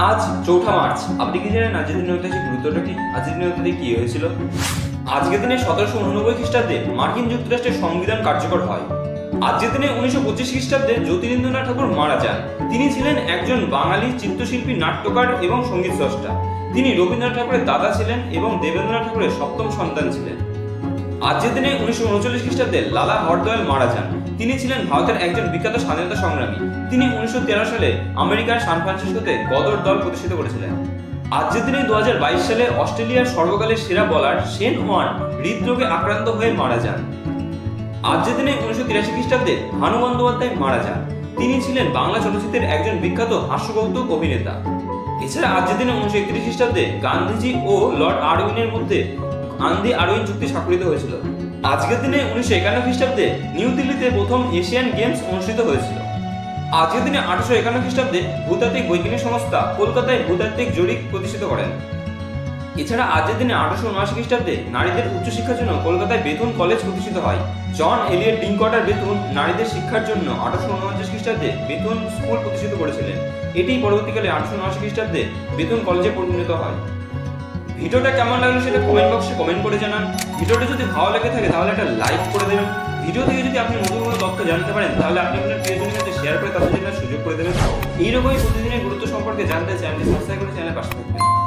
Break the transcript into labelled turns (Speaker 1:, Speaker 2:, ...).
Speaker 1: আজ ৪ঠা মার্চ। আপনি কি জানেন আজকের দিনের ঐতিহাসিক গুরুত্বটা কি? আজকের দিনের ঐতিহাসিক কি হয়েছিল? আজকের দিনে ১৭৮৯ খ্রিস্টাব্দে মার্কিন যুক্তরাষ্ট্রের সংবিধান কার্যকর হয়। আজকের দিনে ১৯২৫ খ্রিস্টাব্দে জ্যোতিরিন্দ্রনাথ ঠাকুর মারা যান। তিনি ছিলেন একজন বাঙালি চিত্রশিল্পী, নাট্যকার এবং সঙ্গীত স্রষ্টা। তিনি রবীন্দ্রনাথ ঠাকুরের দাদা ছিলেন এবং দেবেন্দ্রনাথ ঠাকুরের সপ্তম সন্তান ছিলেন। আজকের দিনে ১৯৩৯ খ্রিস্টাব্দে লালা হরদয়াল মারা যান। তিনি ছিলেন ভারতের একজন বিখ্যাত স্বাধীনতা সংগ্রামী। তিনি ১৯১৩ সালে আমেরিকার সান ফ্রান্সিসকোতে গদর দল প্রতিষ্ঠিত করেছিলেন। আজকের দিনে ২০২২ সালে অস্ট্রেলিয়ার সর্বকালের সেরা বোলার শেন ওয়ার্ন হৃদরোগে আক্রান্ত হয়ে মারা যান। আজকের দিনে ১৯৮৩ খ্রিস্টাব্দে ভানু বন্দ্যোপাধ্যায় মারা যান। তিনি ছিলেন বাংলা চলচ্চিত্রের একজন বিখ্যাত হাস্যকৌতুক অভিনেতা। এছাড়া আজকের দিনে ১৯৩১ খ্রিস্টাব্দে গান্ধীজি ও লর্ড আরউইনের মধ্যে আন্দি আরউইন চুক্তি স্বাক্ষরিত হয়েছিল। আজকের দিনে ১৯৫১ খ্রিস্টাব্দে নিউ দিল্লিতে প্রথম এশিয়ান গেমস অনুষ্ঠিত হয়েছিল। আজকের দিনে ১৮৫১ খ্রিস্টাব্দে ভূতাত্ত্বিক বৈজ্ঞানিক সংস্থা কলকাতায় ভূতাত্ত্বিক জরিপ প্রতিষ্ঠিত করেন। এছাড়া আজকের দিনে ১৮৭৯ খ্রিস্টাব্দে নারীদের উচ্চশিক্ষার জন্য কলকাতায় বেথুন কলেজ প্রতিষ্ঠিত হয়। জন এলিয়ট ডিঙ্কওয়াটার বেথুন নারীদের শিক্ষার জন্য ১৮৪৯ খ্রিস্টাব্দে বেথুন স্কুল প্রতিষ্ঠিত করেছিলেন। এটি পরবর্তীকালে ১৮৭৯ খ্রিস্টাব্দে বেথুন কলেজে পরিণত হয়। ভিডিওটা কেমন লাগলো সেটা কমেন্ট বক্সে কমেন্ট করে জানান। ভিডিওটা যদি ভালো লেগে থাকে তাহলে একটা লাইক করে দেবেন। ভিডিও থেকে যদি আপনি নতুন কোনো তথ্য জানতে পারেন তাহলে আপনি আপনার প্রিয়জনের সাথে শেয়ার করে তাদের জন্য সুযোগ করে দেবেন। এইরকমই প্রতিদিনের গুরুত্ব সম্পর্কে জানতে চ্যানেলটি সাবস্ক্রাইব করে চ্যানেলের পাশে থাকবেন।